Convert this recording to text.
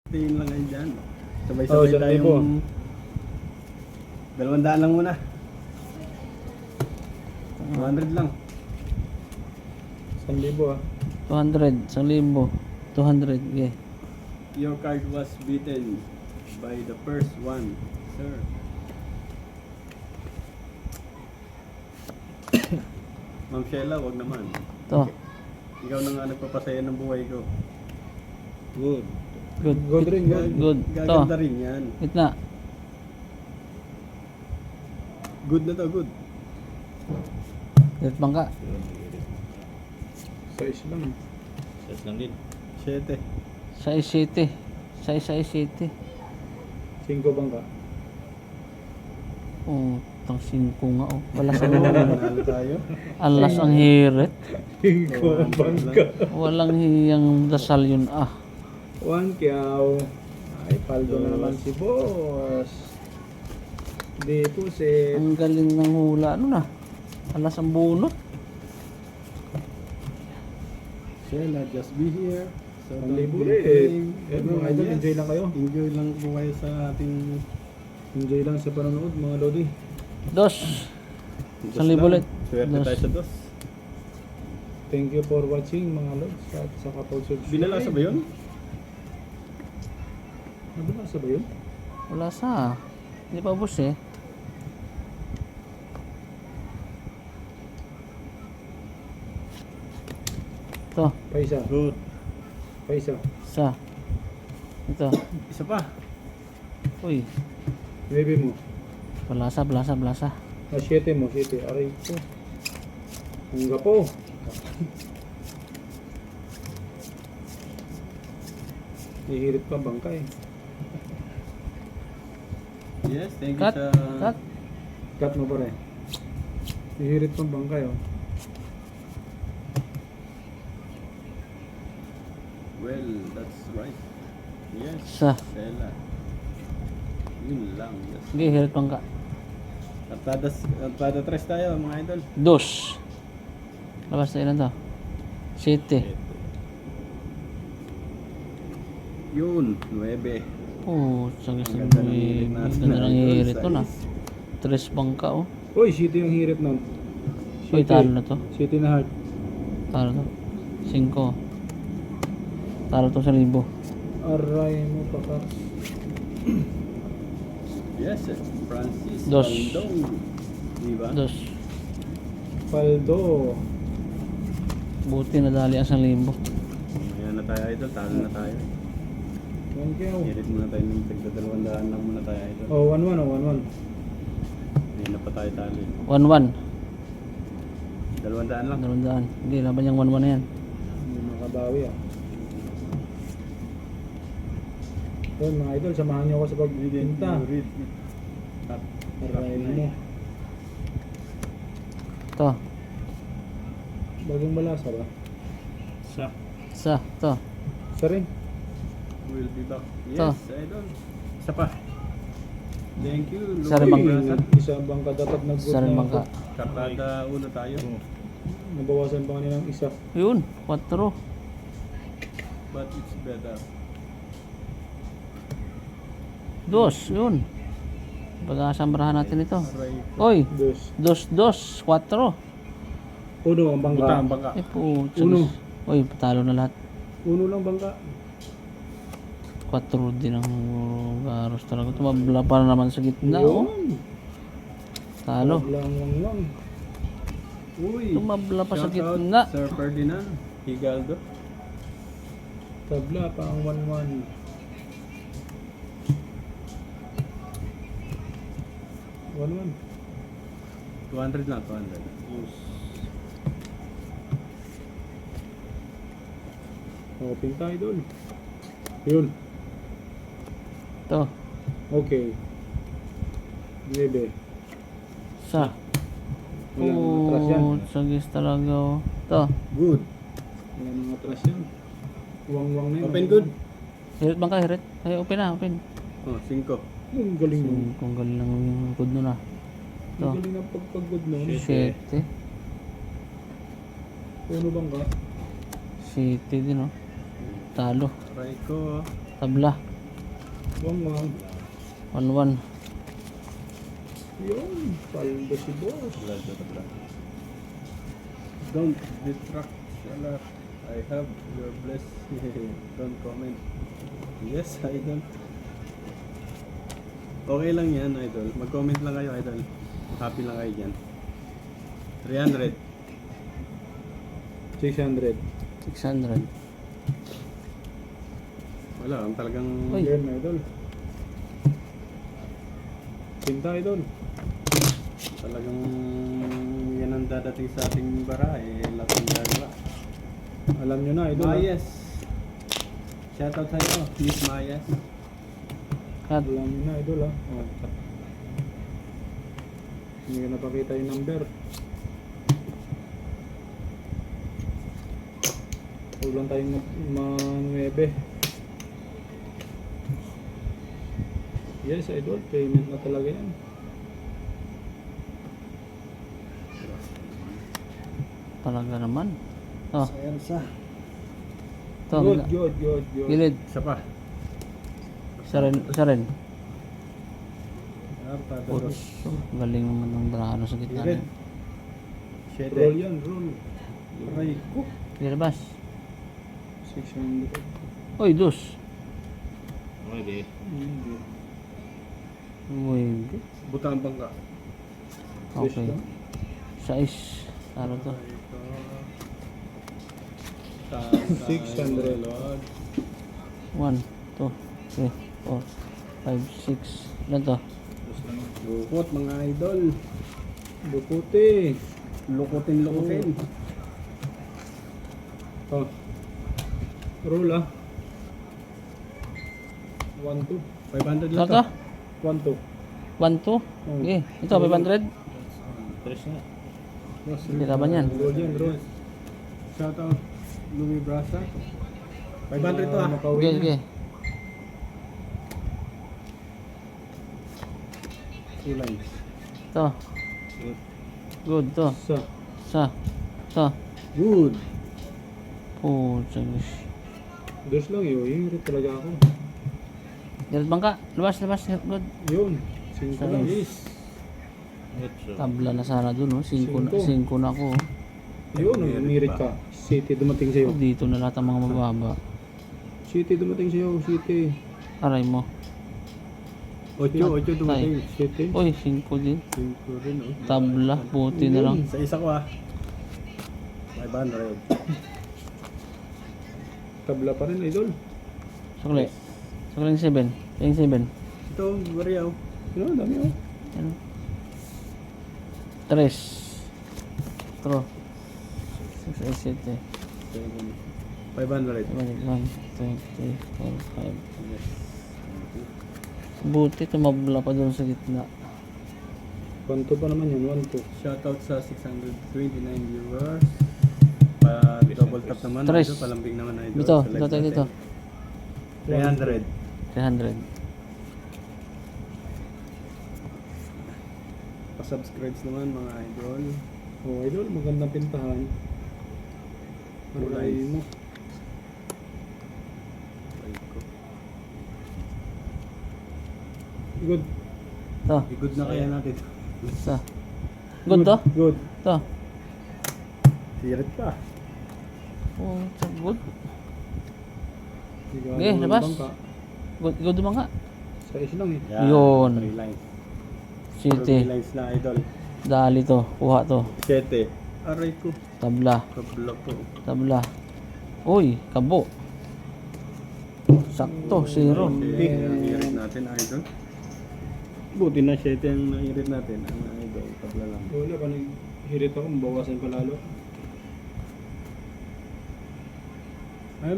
Tingin lang kayo dyan. Sabay-sabay Oh, tayong 200 lang muna. 200 lang. 1,000 ah. 200, 1,000. 200, yeah. Your card was beaten by the first one, sir. Ma'am Sheila, wag naman. To. Ikaw na nga nagpapasaya ng buhay ko. Good. Good. Good rin, good. Good. To. Gaganda rin yan. Gitna. Good na to, good. Lit bangka. Size lang. Size lang din. 7. Size city. Size city. 5 bangka. Oh, tang 5 nga oh. Wala sa Nanalo tayo. alas ang hirit. 5 bangka. Walang hiyang dasal yun ah. 1 kyaw. Ay, paldo na naman si boss. Di po si... Ang galing ng hula. Ano na? Alas ang bunot. Sheila, just be here. So, Ang don't libo be rin. playing. Eh, mga idol, Yes. enjoy lang kayo. Enjoy lang po kayo sa ating... Enjoy lang sa panonood, mga lodi. Dos. Dos Isang libo lang. ulit. Swerte Dos. tayo sa dos. Thank you for watching, mga lods. At sa kapag-subscribe. Binalasa ba yun? Binalasa ba yun? Wala sa. Hindi pa ubos eh. Ito. Paisa. Good. Paisa. Isa. Ito. Isa pa. Uy. Maybe mo. Balasa. Ah, 7 mo, 7. Aray ko. Ang gapo. Hihirit pa bangka eh. Yes, thank you Cut. sa... Cut. Cut mo pa rin. Hihirit pa bangka yun. Well, that's right. Yes. Isa. Sheila. Yun lang. Yes. Sige, hirit pang ka. Arpada 3 tayo, mga idol. Dos. Labas na ilan to? City. Yun, 9. Oh, sagis Ang ng ganda ng hirit natin, ganda ng idol. hirit to na. Tres bangka oh. Uy, city yung hirit nun. Uy, talo na to. City na heart. Talo to. 5. Talo to sa 1,000. Aray mo pa ka. Yes, Francis Dos. Bandong. Diba? Dos. Paldo. Buti na dali ang 1,000. Ayan na tayo, idol. Talo na tayo. 1 kyaw. Hirit muna tayo ng tagda 200 lang muna tayo, idol. Oh, 1-1 oh, 1-1. Hindi na pa tayo talo. 1-1. 200 lang. 200. Hindi, laban yung 1-1 na yan. Hindi makabawi ah. Yun mga idol, samahan niyo ako sa pagbibinta. Read. At Aray mo. To. Bagong malasa ba? Isa. To. Isa rin. We'll be back. To. Yes, idol. Isa pa. Thank you. Isa rin Louie. bangka. Isa bangka dapat nag-good Isa rin na bangka. Kartada uno tayo. Nabawasan pa kanilang isa. Yun. 4. But it's better. Dos. Yun. Pag-asambrahan natin ito. Aray. Oy. Dos. Dos. 4. Uno ang bangka. Buta ang bangka. Eh po. Uno. Oy, patalo na lahat. Uno lang bangka. 4 din ang garos talaga. Tumabla pa naman sa gitna. Oh. Yun. Talo. Lang. Uy. Tumabla pa sa shout out, gitna. Sir Ferdinand Higaldo. Tabla pa ang 1-1. One. 200 lang, 200. Open tayo doon. Yun. To. Okay. Bebe. Sa. Wala nang atras yan. Oh, sagis talaga. Oh. To. Good. Wala nang atras yan. Wang-wang na yun. Open good. Hirit bang ka? Hirit? Ay, open na. Open. Oh, 5. Ang galing mo. Kung galing lang yung good nun ah. Ang galing ang pagpagod mo. 7. Uno bangka. City din oh. Talo. Try ko. Tabla. Wang. 1-1. Yun, paldo si boss. Blood to the blood. Don't distract. Shala. I have your bless. Don't comment. Yes, idol. Okay lang yan, idol. Mag-comment lang kayo, idol. Happy lang kayo dyan. 300. 600. 600. Wala, ang talagang... Uy. Yan, idol. Pinta, idol. Talagang yan ang dadating sa ating bara eh. Lahat ng gagawa. Alam nyo na, idol. Mayes. Shoutout sa iyo, Miss Mayes. Cut. Alam nyo na, idol, ha. Oh. Hindi ka napakita yung number. Huwag lang tayong ma-9. Yes, idol. Payment na talaga yan. Talaga naman. Oh, Sayang ito. Good. Gilid. Isa pa. Isa rin. Padalo. Uts. Galing naman ng Brano sa gitna. Gilid. Roll 7. yan, roll. Aray ko. Dilabas. 600. Uy, dos. Hindi. Uy, Butang bangka. okay. 6. Ano to? 600. 1, 2, 3, 4, 5, 6. Ilan to? Lukot mga idol. Bukuti. Lukutin. Oh. Roll, ah. 1, 2. 500 Ito lang to? 1, 2. 1, 2. Okay. Ito, 500. Hindi laban yan. Roll yan, roll. Shoutout Louis Brasa. 500 to ah. Okay, okay. 2 lines. Ito. Good to. Sa. Good. Oh, chagis. Dos lang yun. Hirit talaga ako. Diret bangka. Labas. Good. Yun. 5 lang. Yes. Tabla na sana dun, oh. 5 na ako. Oh. Yun, umirit ka. City dumating sa'yo. Dito na lahat ang mga mababa. City dumating sa'yo. City. Aray mo. 8 dumating. City. Uy, 5 din. 5 rin oh. Tabla. Buti na lang. Sa isa ko ah. 500. Tabla pa rin, idol. Sukli. Sukli yung 7. Yung 7. Ito, Mariaw. Yun, dami oh. Yan. 3. 4. 6, 8, 7. 500. 1, 2, 3, 4, 5. Yes. Buti tumabla pa doon sa gitna. 1, 2 pa naman yun. 1, 2. Shoutout sa 629 viewers. Pa double tap naman. Tres. Idol, palambing naman idol. Dito, Sa live dito. natin. 300. 300. Pa-subscribes naman mga idol. Oh, idol, magandang pintahan. Aray mo. Ay ko. Good. Ito. I-good na kaya natin. Ito. Good to? Good. Ito. Sirit pa. Oh, good. Sige, Okay, labas. Good mga. Sa is lang eh. Yun. 3 lines. 3 City. lines na idol. Dali to. Kuha to. 7. Aray ko. Tabla. Kabla po. Tabla. Uy, kabo. Sakto, 0. Ang hirit natin idol. Buti na 7 ang nahirit natin. Ang idol. Kabla lang. Wala pa naghirit ako, mabawasan pa lalo.